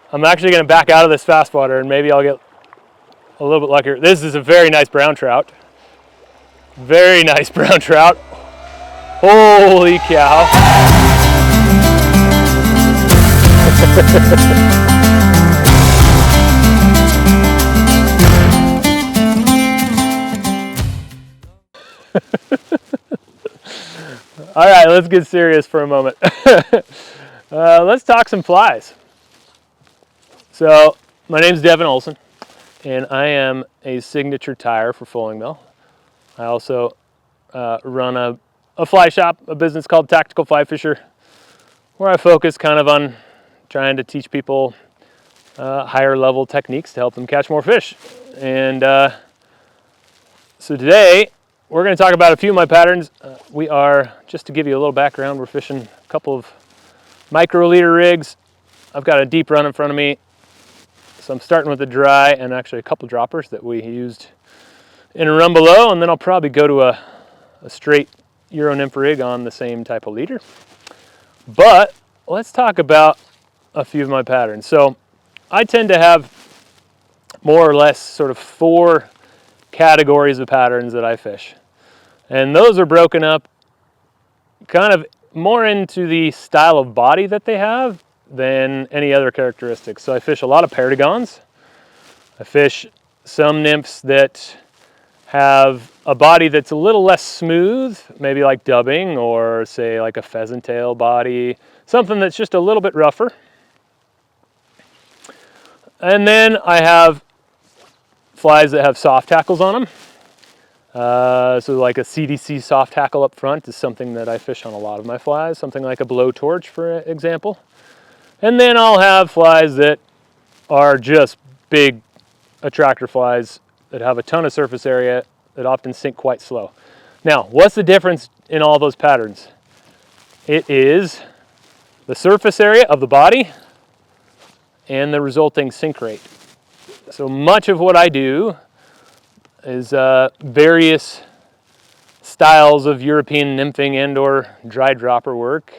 I'm actually going to back out of this fast water and maybe I'll get a little bit luckier. This is a very nice brown trout. Very nice brown trout. Holy cow. All right, let's get serious for a moment. Let's talk some flies. So, my name's Devin Olsen, and I am a Signature Tyer for Fulling Mill. I also run a fly shop, a business called Tactical Fly Fisher, where I focus kind of on trying to teach people higher level techniques to help them catch more fish. And so today, we're going to talk about a few of my patterns. We are, just to give you a little background, we're fishing a couple of micro leader rigs. I've got a deep run in front of me. So I'm starting with a dry and actually a couple droppers that we used in a run below, and then I'll probably go to a straight Euro nymph rig on the same type of leader. But let's talk about a few of my patterns. So I tend to have more or less sort of 4 categories of patterns that I fish. And those are broken up kind of more into the style of body that they have than any other characteristics. So I fish a lot of Perdigons. I fish some nymphs that have a body that's a little less smooth, maybe like dubbing or say like a pheasant tail body, something that's just a little bit rougher. And then I have flies that have soft tackles on them. So like a CDC soft tackle up front is something that I fish on a lot of my flies, something like a Blowtorch, for example. And then I'll have flies that are just big attractor flies that have a ton of surface area that often sink quite slow. Now, what's the difference in all those patterns? It is the surface area of the body and the resulting sink rate. So much of what I do is various styles of European nymphing and or dry dropper work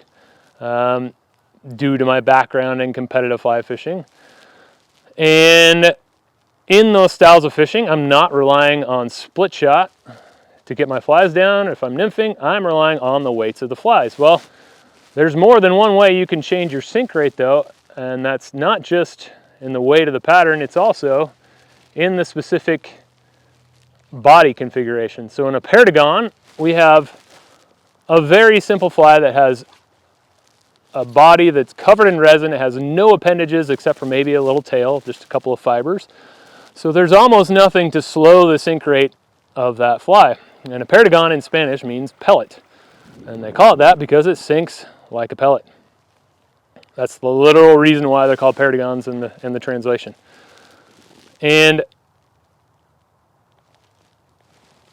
due to my background in competitive fly fishing. And in those styles of fishing, I'm not relying on split shot to get my flies down. If I'm nymphing, I'm relying on the weights of the flies. Well, there's more than one way you can change your sink rate though, and that's not just in the weight of the pattern, it's also in the specific body configuration. So in a Perdigon, we have a very simple fly that has a body that's covered in resin. It has no appendages except for maybe a little tail, just a couple of fibers. So there's almost nothing to slow the sink rate of that fly. And a Perdigon in Spanish means pellet. And they call it that because it sinks like a pellet. That's the literal reason why they're called Perdigons in the translation. And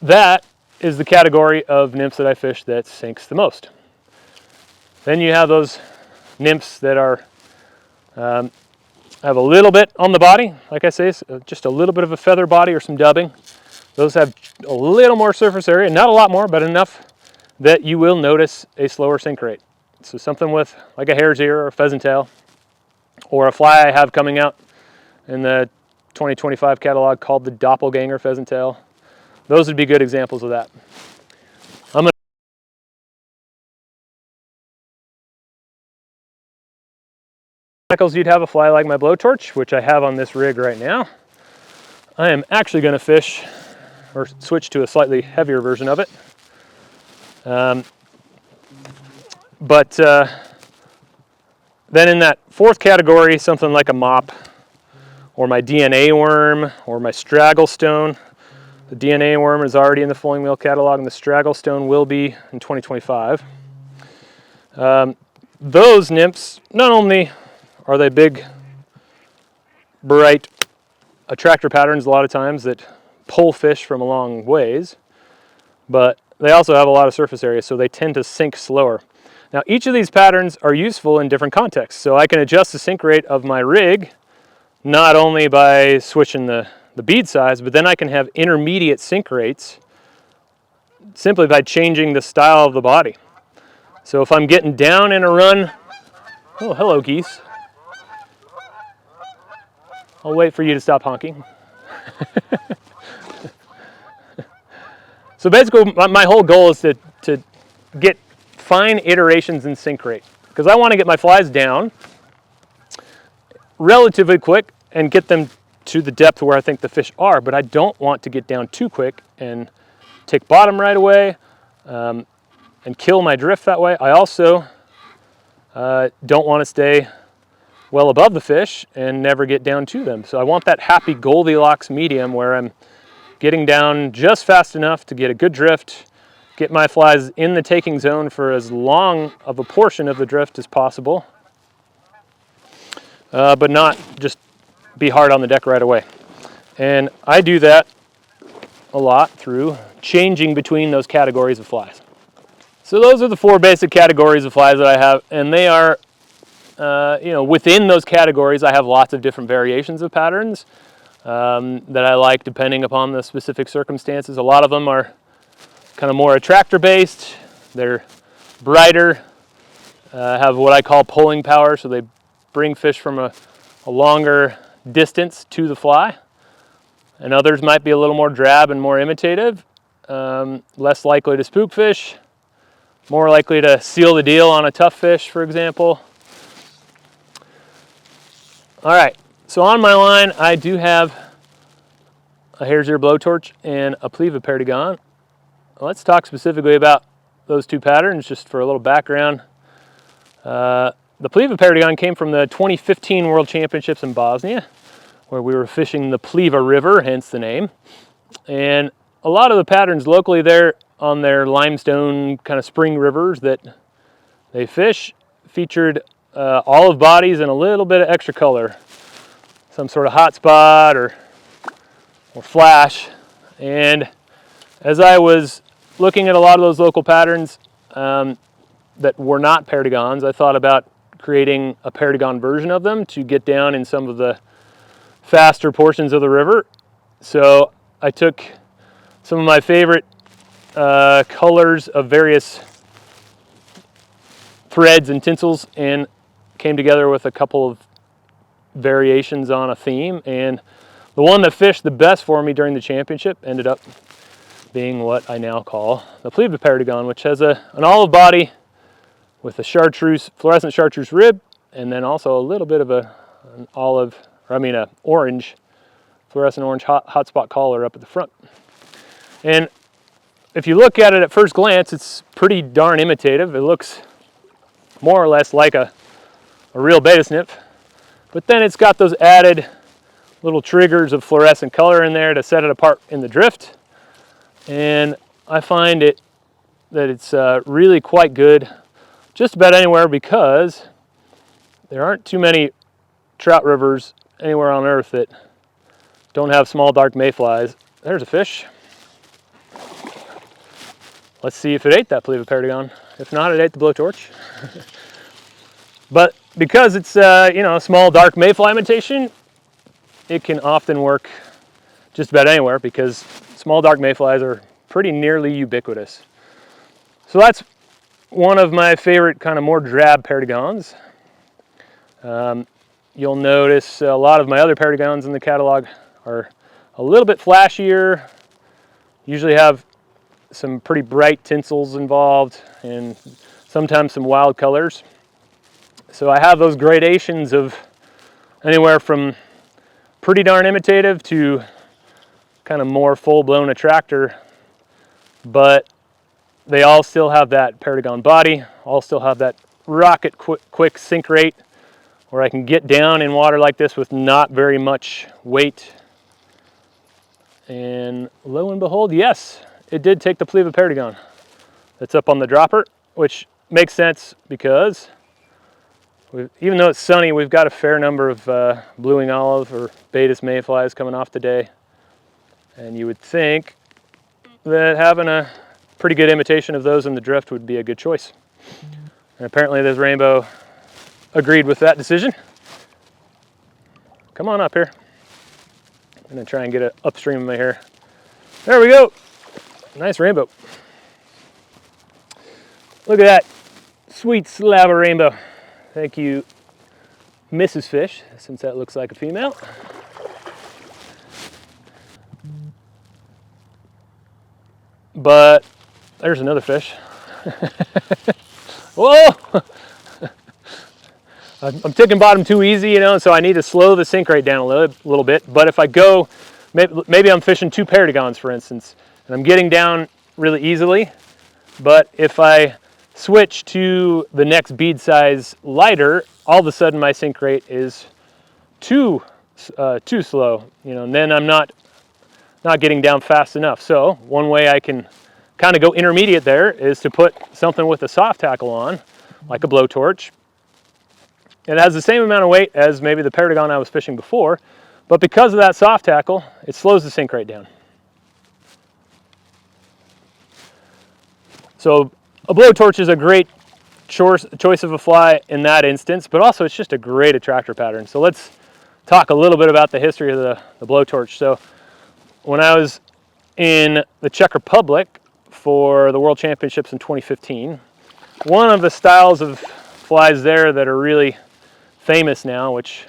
that is the category of nymphs that I fish that sinks the most. Then you have those nymphs that are have a little bit on the body, like I say, just a little bit of a feather body or some dubbing. Those have a little more surface area, not a lot more, but enough that you will notice a slower sink rate. So something with like a hare's ear or a pheasant tail, or a fly I have coming out in the 2025 catalog called the doppelganger pheasant tail. Those would be good examples of that. You'd have a fly like my Blowtorch, which I have on this rig right now. I am actually going to fish or switch to a slightly heavier version of it. Then in that 4th category, something like a mop or my DNA worm or my stragglestone. The DNA worm is already in the Fulling Mill catalog and the stragglestone will be in 2025. Those nymphs, not only are they big, bright attractor patterns a lot of times that pull fish from a long ways, but they also have a lot of surface area, so they tend to sink slower. Now, each of these patterns are useful in different contexts, so I can adjust the sink rate of my rig not only by switching the bead size, but then I can have intermediate sink rates simply by changing the style of the body. So if I'm getting down in a run, oh, hello geese. I'll wait for you to stop honking. So basically, my whole goal is to get fine iterations in sink rate, because I want to get my flies down relatively quick and get them to the depth where I think the fish are, but I don't want to get down too quick and take bottom right away and kill my drift that way. I also don't want to stay well above the fish and never get down to them. So I want that happy Goldilocks medium where I'm getting down just fast enough to get a good drift, get my flies in the taking zone for as long of a portion of the drift as possible, but not just be hard on the deck right away. And I do that a lot through changing between those categories of flies. So those are the 4 basic categories of flies that I have, and they are, within those categories I have lots of different variations of patterns that I like depending upon the specific circumstances. A lot of them are kind of more attractor based. They're brighter, have what I call pulling power, so they bring fish from a longer distance to the fly. And others might be a little more drab and more imitative, less likely to spook fish, more likely to seal the deal on a tough fish, for example. All right, so on my line I do have a hare's ear blowtorch and a Pliva Perdigon. Let's talk specifically about those 2 patterns just for a little background. The Pliva Perdigon came from the 2015 World Championships in Bosnia, where we were fishing the Pliva River, hence the name. And a lot of the patterns locally there on their limestone kind of spring rivers that they fish featured olive bodies and a little bit of extra color, some sort of hot spot or flash. And as I was looking at a lot of those local patterns that were not Perdigons, I thought about creating a Perdigon version of them to get down in some of the faster portions of the river. So I took some of my favorite colors of various threads and tinsels and came together with a couple of variations on a theme, and the one that fished the best for me during the championship ended up being what I now call the Pliva Perdigon, which has an olive body with a chartreuse, fluorescent chartreuse rib, and then also a little bit of an orange, fluorescent orange hot spot collar up at the front. And if you look at it at first glance, it's pretty darn imitative. It looks more or less like a real baetis nymph, but then it's got those added little triggers of fluorescent color in there to set it apart in the drift. And I find that it's really quite good just about anywhere, because there aren't too many trout rivers anywhere on earth that don't have small dark mayflies. There's a fish. Let's see if it ate that Pliva Perdigon. If not, it ate the blowtorch. But because it's a small dark mayfly imitation, it can often work just about anywhere because small dark mayflies are pretty nearly ubiquitous. So that's one of my favorite kind of more drab Perdigons. You'll notice a lot of my other Perdigons in the catalog are a little bit flashier, usually have some pretty bright tinsels involved and sometimes some wild colors. So I have those gradations of anywhere from pretty darn imitative to kind of more full-blown attractor, but they all still have that Perdigon body, all still have that rocket quick sink rate where I can get down in water like this with not very much weight. And lo and behold, yes, it did take the Pliva Perdigon that's up on the dropper, which makes sense because even though it's sunny, we've got a fair number of blueing olive or baetis mayflies coming off the day. And you would think that having a pretty good imitation of those in the drift would be a good choice. And apparently this rainbow agreed with that decision. Come on up here. I'm gonna try and get it upstream of my hair. There we go. Nice rainbow. Look at that sweet slab of rainbow. Thank you, Mrs. Fish, since that looks like a female. but there's another fish. Whoa! I'm ticking bottom too easy, you know, so I need to slow the sink rate down a little bit. But if I go, maybe I'm fishing 2 Perdigons, for instance, and I'm getting down really easily. But if I switch to the next bead size lighter, all of a sudden my sink rate is too slow, you know, and then I'm not getting down fast enough. So one way I can kind of go intermediate there is to put something with a soft tackle on, like a Blowtorch. It has the same amount of weight as maybe the Perdigon I was fishing before, but because of that soft tackle, it slows the sink rate down. So a Blowtorch is a great choice of a fly in that instance, but also it's just a great attractor pattern. So let's talk a little bit about the history of the Blowtorch. So when I was in the Czech Republic for the World Championships in 2015, one of the styles of flies there that are really famous now, which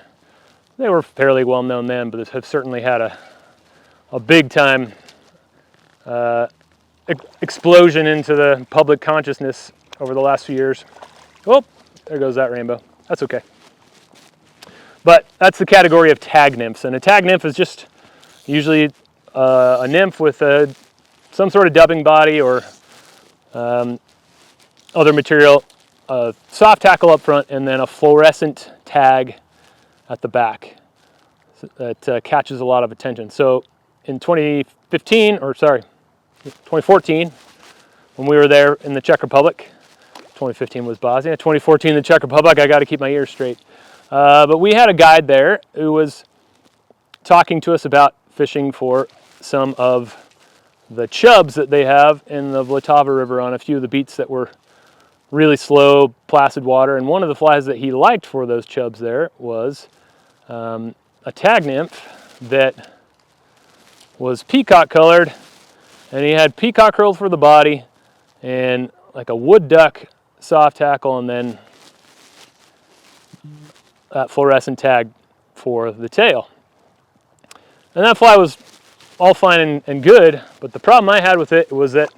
they were fairly well known then, but have certainly had a big time explosion into the public consciousness over the last few years. Oh, there goes that rainbow. That's okay. But that's the category of tag nymphs, and a tag nymph is just usually a nymph with some sort of dubbing body or other material, a soft tackle up front, and then a fluorescent tag at the back that catches a lot of attention. So in 2014, when we were there in the Czech Republic, 2015 was Bosnia, 2014 the Czech Republic, I got to keep my ears straight. But we had a guide there who was talking to us about fishing for some of the chubs that they have in the Vltava River on a few of the beats that were really slow, placid water. And one of the flies that he liked for those chubs there was a tag nymph that was peacock colored, and he had peacock curls for the body and like a wood duck soft tackle, and then that fluorescent tag for the tail. And that fly was all fine and good, but the problem I had with it was that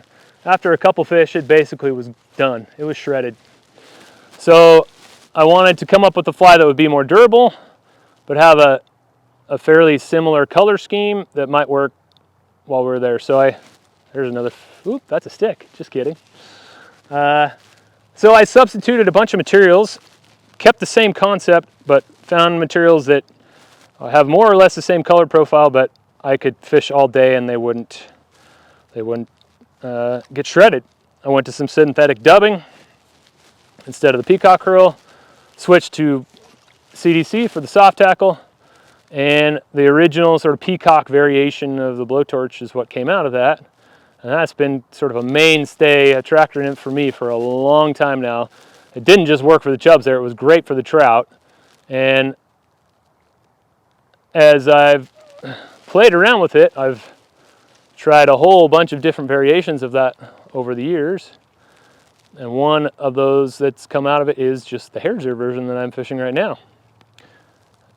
after a couple fish, it basically was done. It was shredded. So I wanted to come up with a fly that would be more durable, but have a fairly similar color scheme that might work while we were there. So there's another, oop, that's a stick, just kidding. So I substituted a bunch of materials, kept the same concept, but found materials that have more or less the same color profile, but I could fish all day and they wouldn't get shredded. I went to some synthetic dubbing instead of the peacock curl, switched to CDC for the soft tackle, and the original sort of peacock variation of the Blowtorch is what came out of that. And that's been sort of a mainstay attractor nymph for me for a long time now. It didn't just work for the chubs there, it was great for the trout. And as I've played around with it, I've tried a whole bunch of different variations of that over the years. And one of those that's come out of it is just the hare's ear version that I'm fishing right now.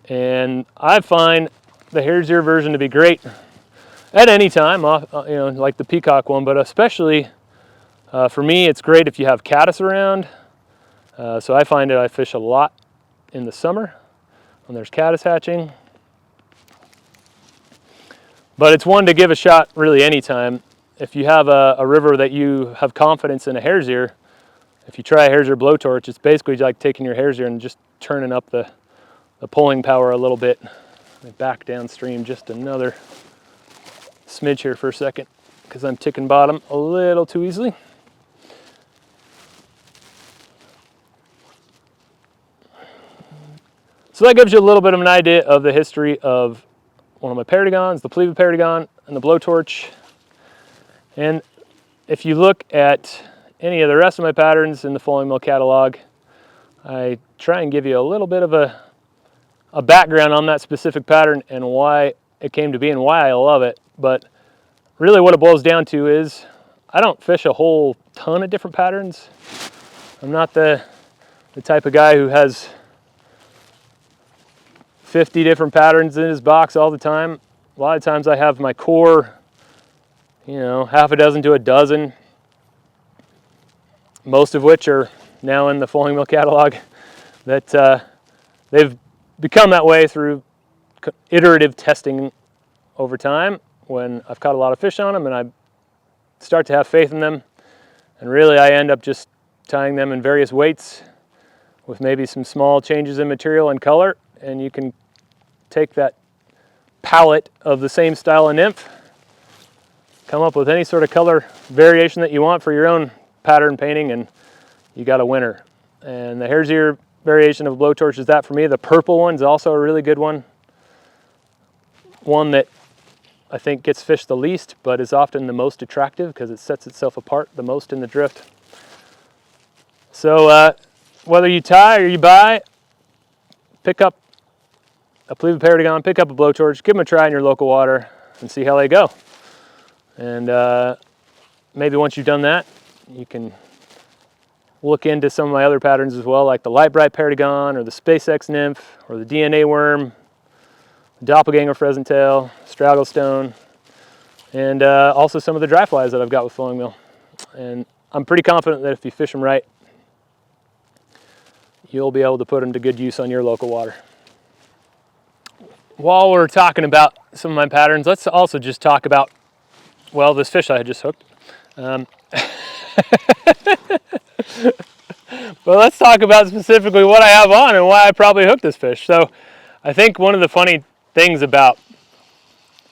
And I find the hare's ear version to be great at any time, you know, like the peacock one, but especially for me, it's great if you have caddis around. So I find that I fish a lot in the summer when there's caddis hatching. But it's one to give a shot really anytime. If you have a river that you have confidence in a hare's ear, if you try a hare's ear Blowtorch, it's basically like taking your hare's ear and just turning up the pulling power a little bit. Let me back downstream just another smidge here for a second because I'm ticking bottom a little too easily. So that gives you a little bit of an idea of the history of one of my Perdigons, the Pliva Perdigon, and the Blowtorch. And if you look at any of the rest of my patterns in the Foiling Mill catalog, I try and give you a little bit of a background on that specific pattern and why it came to be and why I love it. But really what it boils down to is I don't fish a whole ton of different patterns. I'm not the type of guy who has 50 different patterns in his box all the time. A lot of times I have my core you know, half a dozen to a dozen, most of which are now in the Flowing Mill catalog, that they've become that way through iterative testing over time when I've caught a lot of fish on them and I start to have faith in them. And really I end up just tying them in various weights with maybe some small changes in material and color, and you can take that palette of the same style of nymph, come up with any sort of color variation that you want for your own pattern painting, and you got a winner. And the hare's ear variation of Blowtorch is that for me. The purple one's also a really good one. One that I think gets fished the least, but is often the most attractive because it sets itself apart the most in the drift. So whether you tie or you buy, pick up a Pliva Perdigon, pick up a Blowtorch, give them a try in your local water and see how they go. And maybe once you've done that, you can look into some of my other patterns as well, like the Light Bright Perdigon or the SpaceX Nymph or the DNA Worm, the Doppelganger Pheasant Tail, Stragglestone, and also some of the dry flies that I've got with Flowing Mill. And I'm pretty confident that if you fish them right, you'll be able to put them to good use on your local water. While we're talking about some of my patterns, let's also just talk about, well, this fish I just hooked. But let's talk about specifically what I have on and why I probably hooked this fish. So I think one of the funny things about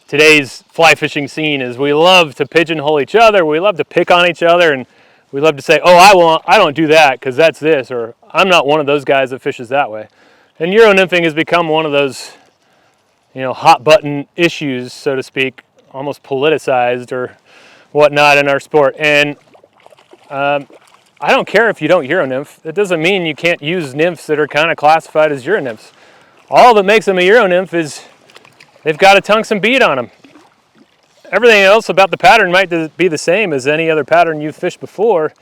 today's fly fishing scene is we love to pigeonhole each other, we love to pick on each other, and we love to say, oh, I don't do that because that's this, or I'm not one of those guys that fishes that way. And Euro nymphing has become one of those, you know, hot button issues, so to speak, almost politicized or whatnot in our sport. And I don't care if you don't Euro nymph. It doesn't mean you can't use nymphs that are kind of classified as Euro nymphs. All that makes them a Euro nymph is they've got a tungsten bead on them. Everything else about the pattern might be the same as any other pattern you've fished before.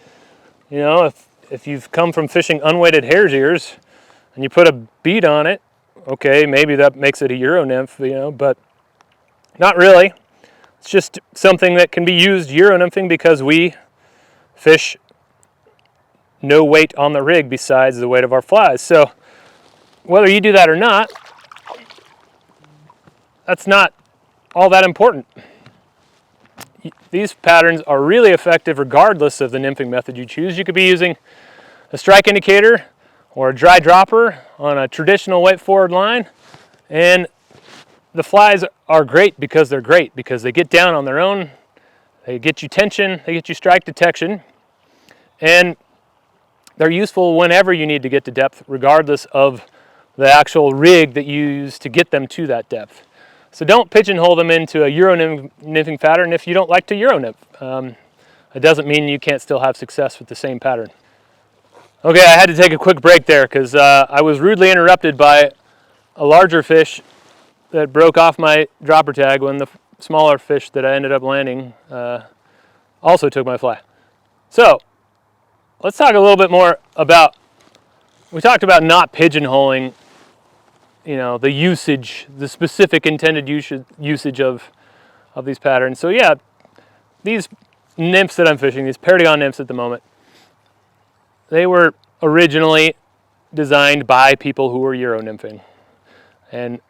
You know, if you've come from fishing unweighted hare's ears and you put a bead on it, okay, maybe that makes it a Euro nymph, you know, but not really. It's just something that can be used Euro nymphing because we fish no weight on the rig besides the weight of our flies. So whether you do that or not, that's not all that important. These patterns are really effective regardless of the nymphing method you choose. You could be using a strike indicator or a dry dropper on a traditional weight forward line, and the flies are great because they're great, because they get down on their own, they get you tension, they get you strike detection, and they're useful whenever you need to get to depth, regardless of the actual rig that you use to get them to that depth. So don't pigeonhole them into a Euro nymphing pattern if you don't like to Euro nymph. It doesn't mean you can't still have success with the same pattern. Okay, I had to take a quick break there because I was rudely interrupted by a larger fish that broke off my dropper tag when the smaller fish that I ended up landing also took my fly. So let's talk a little bit more about, we talked about not pigeonholing, you know, the usage, the specific intended usage of these patterns. So yeah, these nymphs that I'm fishing, these Perdigon nymphs at the moment, they were originally designed by people who were Euro nymphing. And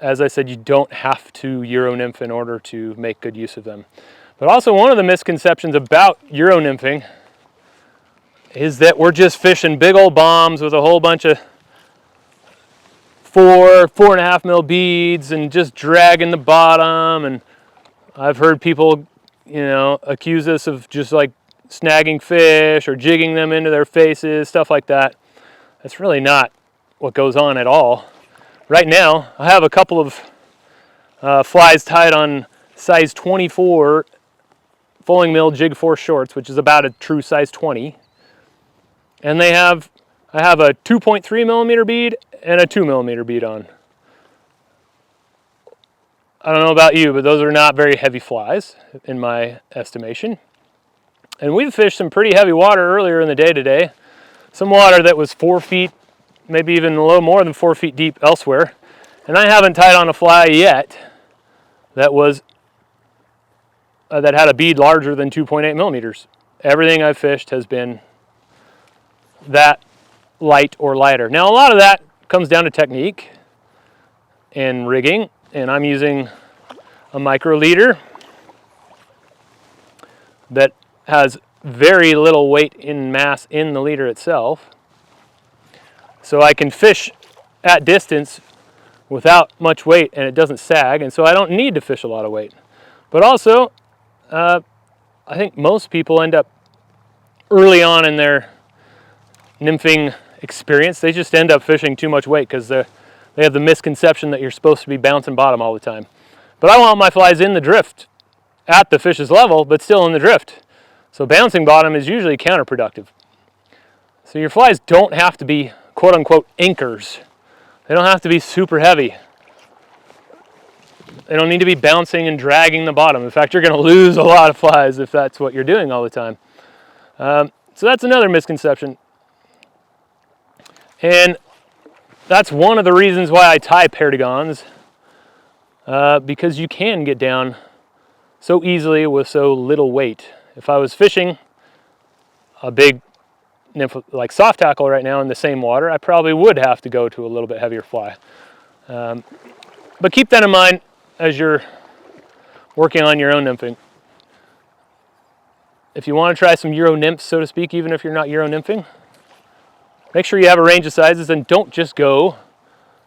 as I said, you don't have to Euro nymph in order to make good use of them. But also one of the misconceptions about Euro nymphing is that we're just fishing big old bombs with a whole bunch of 4.5 mil beads and just dragging the bottom. And I've heard people, you know, accuse us of just like snagging fish or jigging them into their faces, stuff like that. That's really not what goes on at all. Right now, I have a couple of flies tied on size 24 Flowing Mill Jig Force shorts, which is about a true size 20. And I have a 2.3 millimeter bead and a 2 millimeter bead on. I don't know about you, but those are not very heavy flies in my estimation. And we've fished some pretty heavy water earlier in the day today. Some water that was 4 feet, maybe even a little more than 4 feet deep elsewhere. And I haven't tied on a fly yet that was that had a bead larger than 2.8 millimeters. Everything I've fished has been that light or lighter. Now, a lot of that comes down to technique and rigging, and I'm using a micro leader that has very little weight in mass in the leader itself. So I can fish at distance without much weight and it doesn't sag, and so I don't need to fish a lot of weight. But also, I think most people end up early on in their nymphing experience, they just end up fishing too much weight because they have the misconception that you're supposed to be bouncing bottom all the time. But I want my flies in the drift at the fish's level, but still in the drift. So bouncing bottom is usually counterproductive. So your flies don't have to be quote unquote anchors. They don't have to be super heavy. They don't need to be bouncing and dragging the bottom. In fact, you're going to lose a lot of flies if that's what you're doing all the time. So that's another misconception. And that's one of the reasons why I tie Perdigons, because you can get down so easily with so little weight. If I was fishing a big nymph like soft tackle right now in the same water, I probably would have to go to a little bit heavier fly. But keep that in mind as you're working on your own nymphing. If you want to try some Euro nymphs, so to speak, even if you're not Euro nymphing, make sure you have a range of sizes and don't just go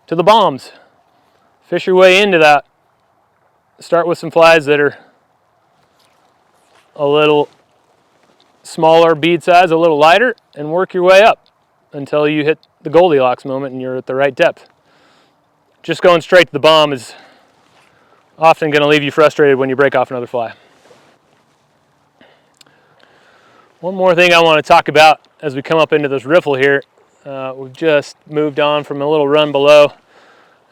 to the bombs. Fish your way into that. Start with some flies that are a little smaller bead size, a little lighter, and work your way up until you hit the Goldilocks moment and you're at the right depth. Just going straight to the bomb is often going to leave you frustrated when you break off another fly. One more thing I want to talk about as we come up into this riffle here. We've just moved on from a little run below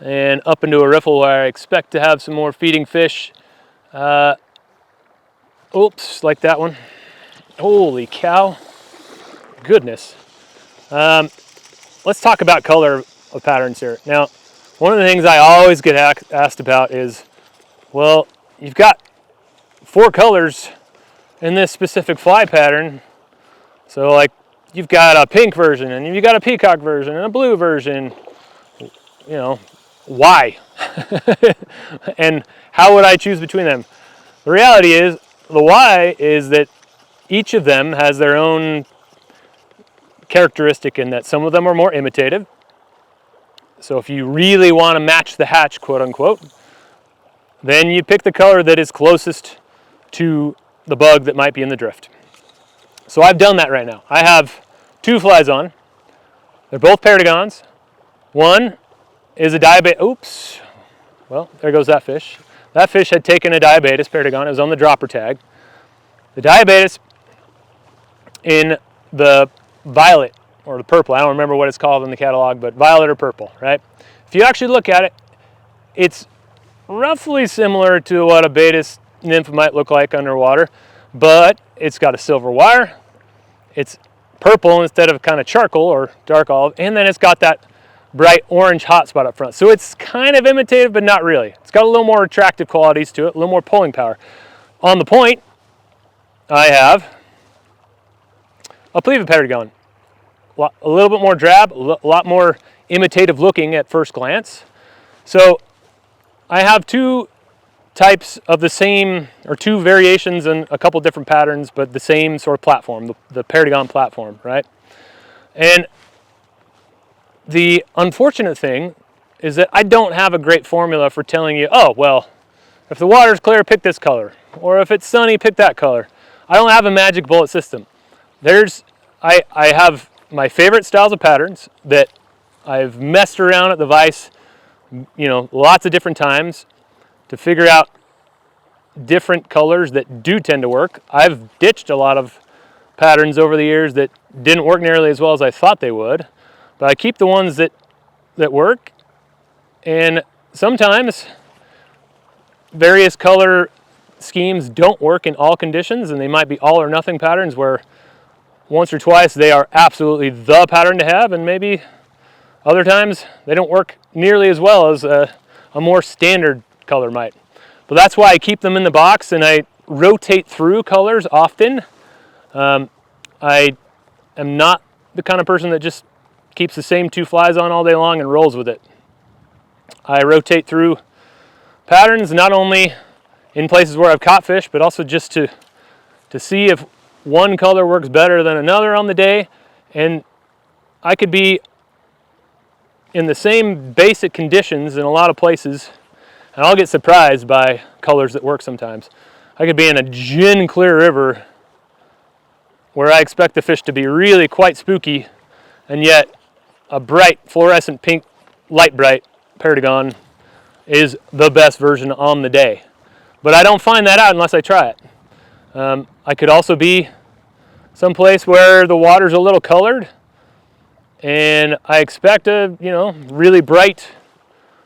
and up into a riffle where I expect to have some more feeding fish. Oops, like that one. Holy cow. Goodness. Let's talk about color of patterns here. Now, one of the things I always get asked about is, well, you've got 4 colors in this specific fly pattern. So like you've got a pink version and you've got a peacock version and a blue version. You know, why? And how would I choose between them? The reality is, the why is that each of them has their own characteristic in that some of them are more imitative. So if you really want to match the hatch, quote unquote, then you pick the color that is closest to the bug that might be in the drift. So I've done that right now. I have 2 flies on. They're both Perdigons. One is a diabetes. Oops. Well, there goes that fish. That fish had taken a diabetes Perdigon. It was on the dropper tag. The diabetes in the violet or the purple, I don't remember what it's called in the catalog, but violet or purple, right? If you actually look at it, it's roughly similar to what a baetis nymph might look like underwater, but it's got a silver wire, it's purple instead of kind of charcoal or dark olive, and then it's got that bright orange hot spot up front. So it's kind of imitative, but not really. It's got a little more attractive qualities to it, a little more pulling power. On the point, I have a Pliva Perdigon. A little bit more drab, a lot more imitative looking at first glance. So I have 2 types of the same, or 2 variations in a couple different patterns, but the same sort of platform, the Perdigon platform, right? And the unfortunate thing is that I don't have a great formula for telling you, oh, well, if the water's clear, pick this color. Or if it's sunny, pick that color. I don't have a magic bullet system. I have my favorite styles of patterns that I've messed around at the vise, you know, lots of different times to figure out different colors that do tend to work. I've ditched a lot of patterns over the years that didn't work nearly as well as I thought they would, but I keep the ones that work. And sometimes various color schemes don't work in all conditions, and they might be all or nothing patterns where once or twice they are absolutely the pattern to have, and maybe other times they don't work nearly as well as a more standard color might. But that's why I keep them in the box, and I rotate through colors often. I am not the kind of person that just keeps the same 2 flies on all day long and rolls with it. I rotate through patterns not only in places where I've caught fish, but also just to see if one color works better than another on the day. And I could be in the same basic conditions in a lot of places, and I'll get surprised by colors that work sometimes. I could be in a gin clear river where I expect the fish to be really quite spooky, and yet a bright fluorescent pink, light bright Perdigon is the best version on the day. But I don't find that out unless I try it. I could also be someplace where the water's a little colored, and I expect a really bright,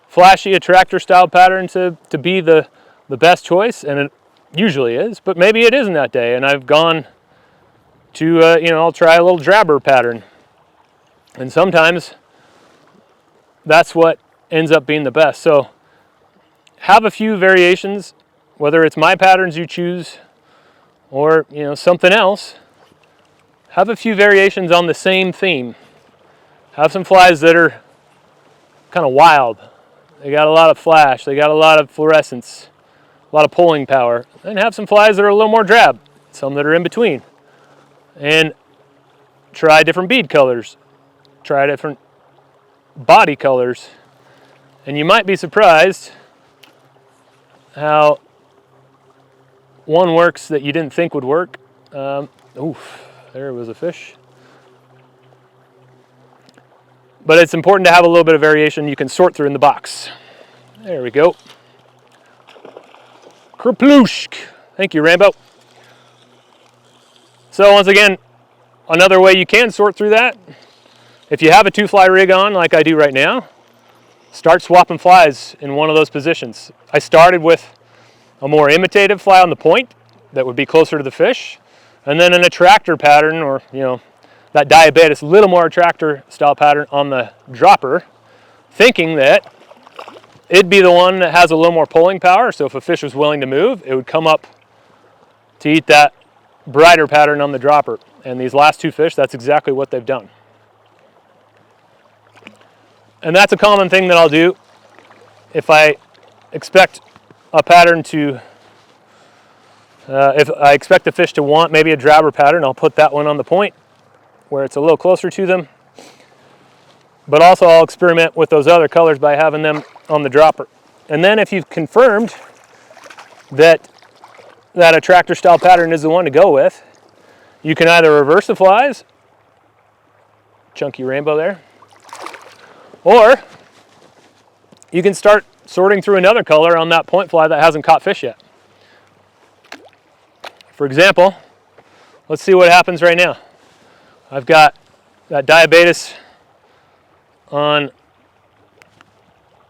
flashy attractor style pattern to be the best choice, and it usually is. But maybe it isn't that day, and I've gone to I'll try a little drabber pattern, and sometimes that's what ends up being the best. So have a few variations, whether it's my patterns you choose or something else. Have a few variations on the same theme. Have some flies that are kind of wild. They got a lot of flash, they got a lot of fluorescence, a lot of pulling power. And have some flies that are a little more drab, some that are in between. And try different bead colors, try different body colors, and you might be surprised how one works that you didn't think would work. Oof, there was a fish. But it's important to have a little bit of variation you can sort through in the box. There we go. Kerploosh. Thank you, Rambo. So once again, another way you can sort through that, if you have a 2-fly rig on like I do right now, start swapping flies in one of those positions. I started with a more imitative fly on the point that would be closer to the fish, and then an attractor pattern, or that baetis, little more attractor style pattern on the dropper, thinking that it'd be the one that has a little more pulling power, so if a fish was willing to move, it would come up to eat that brighter pattern on the dropper. And these last 2 fish, that's exactly what they've done. And that's a common thing that I'll do if I expect a pattern to, if I expect the fish to want maybe a drabber pattern, I'll put that one on the point where it's a little closer to them. But also I'll experiment with those other colors by having them on the dropper. And then if you've confirmed that that attractor style pattern is the one to go with, you can either reverse the flies, chunky rainbow there, or you can start sorting through another color on that point fly that hasn't caught fish yet. For example, let's see what happens right now. I've got that baetis on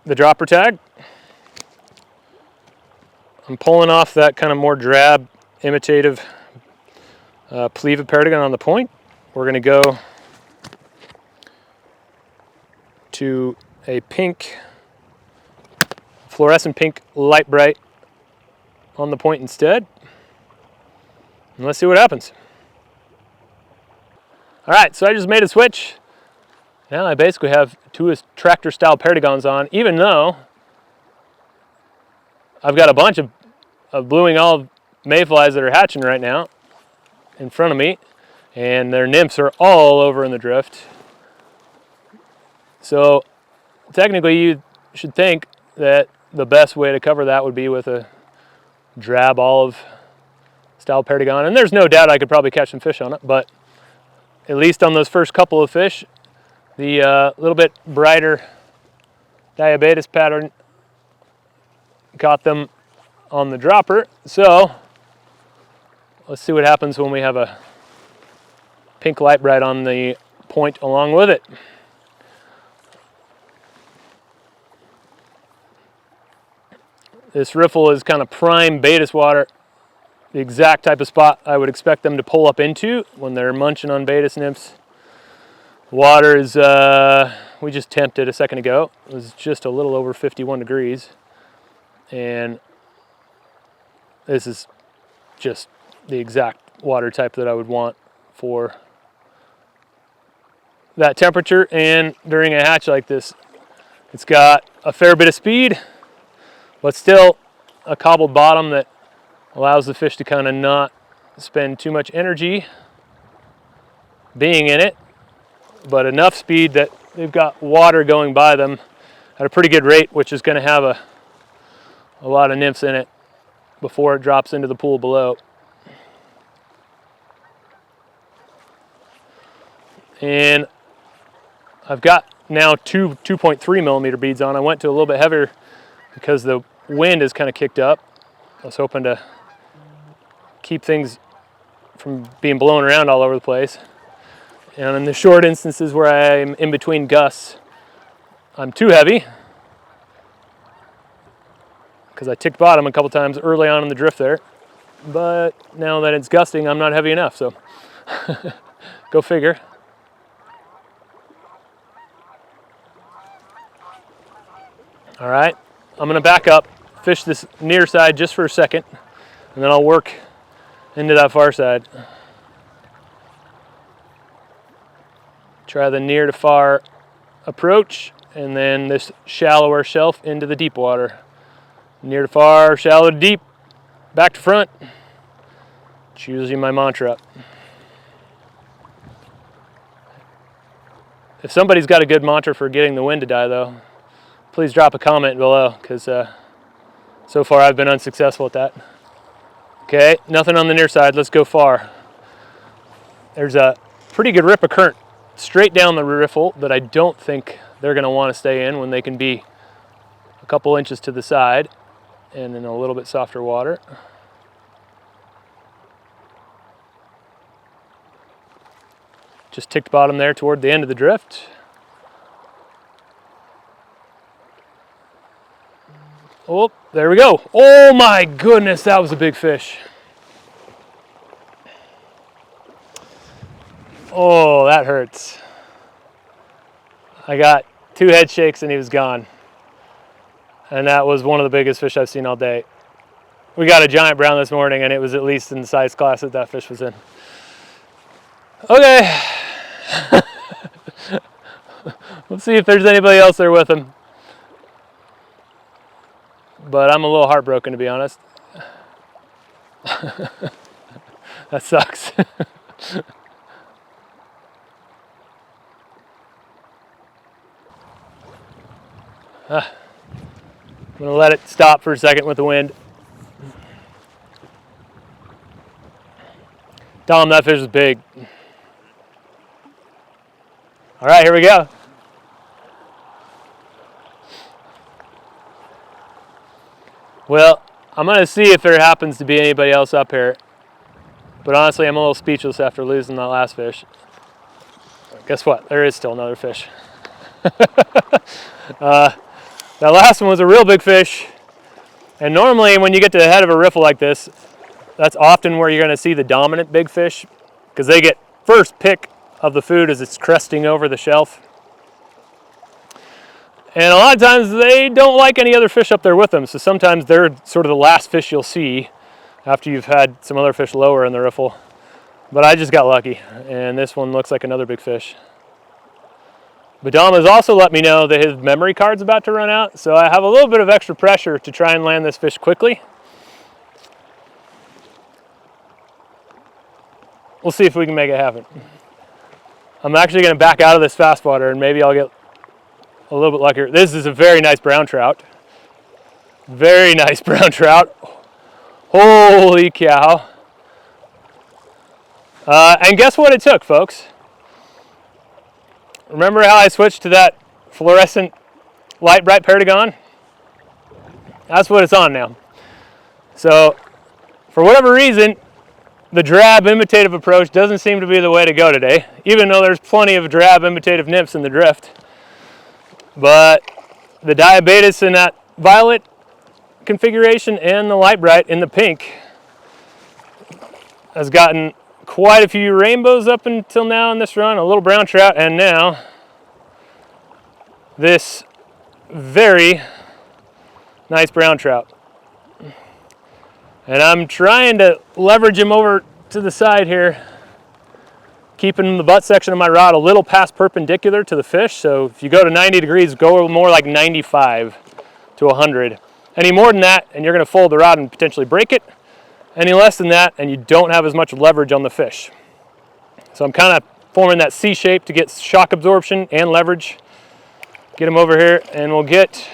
the dropper tag. I'm pulling off that kind of more drab, imitative Pliva Perdigon on the point. We're going to go to a pink, fluorescent pink, light bright on the point instead. And let's see what happens. All right, so I just made a switch. Now I basically have 2 attractor style Perdigons on, even though I've got a bunch of blue wing olive mayflies that are hatching right now in front of me, and their nymphs are all over in the drift. So technically you should think that the best way to cover that would be with a drab olive style Perdigon, and there's no doubt I could probably catch some fish on it, but at least on those first couple of fish, the little bit brighter baetis pattern caught them on the dropper. So let's see what happens when we have a pink light bright on the point along with it. This riffle is kind of prime baetis water, the exact type of spot I would expect them to pull up into when they're munching on baetis nymphs. Water is, we just temped it a second ago. It was just a little over 51 degrees. And this is just the exact water type that I would want for that temperature and during a hatch like this. It's got a fair bit of speed, but still a cobbled bottom that allows the fish to kind of not spend too much energy being in it, but enough speed that they've got water going by them at a pretty good rate, which is going to have a lot of nymphs in it before it drops into the pool below. And I've got now two 2.3 millimeter beads on. I went to a little bit heavier because the wind is kind of kicked up. I was hoping to keep things from being blown around all over the place. And in the short instances where I'm in between gusts, I'm too heavy because I ticked bottom a couple times early on in the drift there. But now that it's gusting, I'm not heavy enough, so go figure. All right, I'm gonna back up, fish this near side just for a second, and then I'll work into that far side. Try the near to far approach, and then this shallower shelf into the deep water. Near to far, shallow to deep, back to front. It's usually my mantra. If somebody's got a good mantra for getting the wind to die though, please drop a comment below, because so far I've been unsuccessful at that. Okay, nothing on the near side, let's go far. There's a pretty good rip of current straight down the riffle that I don't think they're gonna want to stay in when they can be a couple inches to the side and in a little bit softer water. Just ticked bottom there toward the end of the drift. Oh, there we go. Oh my goodness, that was a big fish. Oh, that hurts. I got 2 head shakes and he was gone. And that was one of the biggest fish I've seen all day. We got a giant brown this morning and it was at least in the size class that that fish was in. Okay. Let's see if there's anybody else there with him. But I'm a little heartbroken, to be honest. That sucks. I'm gonna let it stop for a second with the wind. Tell him that fish is big. All right, here we go. Well, I'm gonna see if there happens to be anybody else up here. But honestly, I'm a little speechless after losing that last fish. Guess what? There is still another fish. That last one was a real big fish. And normally when you get to the head of a riffle like this, that's often where you're gonna see the dominant big fish, because they get first pick of the food as it's cresting over the shelf. And a lot of times they don't like any other fish up there with them, so sometimes they're sort of the last fish you'll see after you've had some other fish lower in the riffle. But I just got lucky, and this one looks like another big fish. Badam has also let me know that his memory card's about to run out, so I have a little bit of extra pressure to try and land this fish quickly. We'll see if we can make it happen. I'm actually going to back out of this fast water and maybe I'll get a little bit luckier. This is a very nice brown trout. Very nice brown trout. Holy cow. And guess what it took, folks? Remember how I switched to that fluorescent light bright Perdigon? That's what it's on now. So, for whatever reason, the drab imitative approach doesn't seem to be the way to go today, even though there's plenty of drab imitative nymphs in the drift. But the baetis in that violet configuration and the light bright in the pink has gotten quite a few rainbows up until now in this run, a little brown trout, and now this very nice brown trout. And I'm trying to leverage him over to the side here, keeping the butt section of my rod a little past perpendicular to the fish. So if you go to 90 degrees, go more like 95 to 100. Any more than that, and you're going to fold the rod and potentially break it. Any less than that, and you don't have as much leverage on the fish. So I'm kind of forming that C shape to get shock absorption and leverage. Get him over here, and we'll get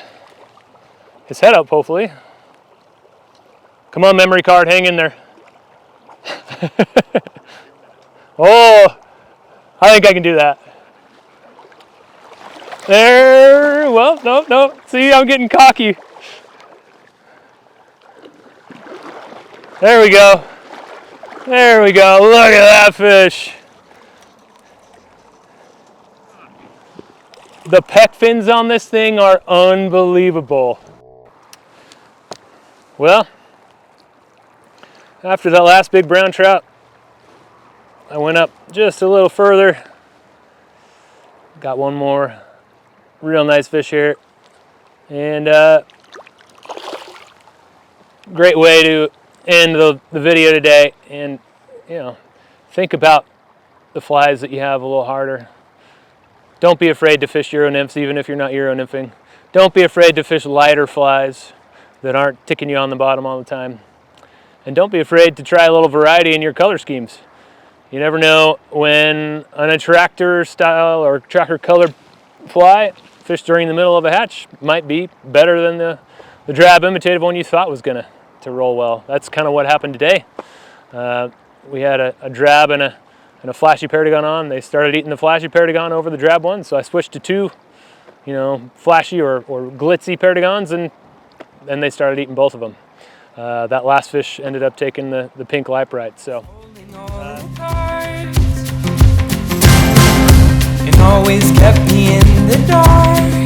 his head up, hopefully. Come on, memory card, hang in there. Oh, I think I can do that. There, well, no. See, I'm getting cocky. There we go. There we go, look at that fish. The pec fins on this thing are unbelievable. Well, after that last big brown trout, I went up just a little further. Got one more real nice fish here. And great way to end the video today. And, you know, think about the flies that you have a little harder. Don't be afraid to fish Euro nymphs, even if you're not Euro nymphing. Don't be afraid to fish lighter flies that aren't ticking you on the bottom all the time. And don't be afraid to try a little variety in your color schemes. You never know when an attractor style or attractor colored fly fished during the middle of a hatch might be better than the drab imitative one you thought was gonna to roll well. That's kind of what happened today. We had a drab and a flashy Perdigon on. They started eating the flashy Perdigon over the drab one, so I switched to two, you know, flashy or glitzy Perdigons, and then they started eating both of them. That last fish ended up taking the pink Liprite. So. And always kept me in the dark.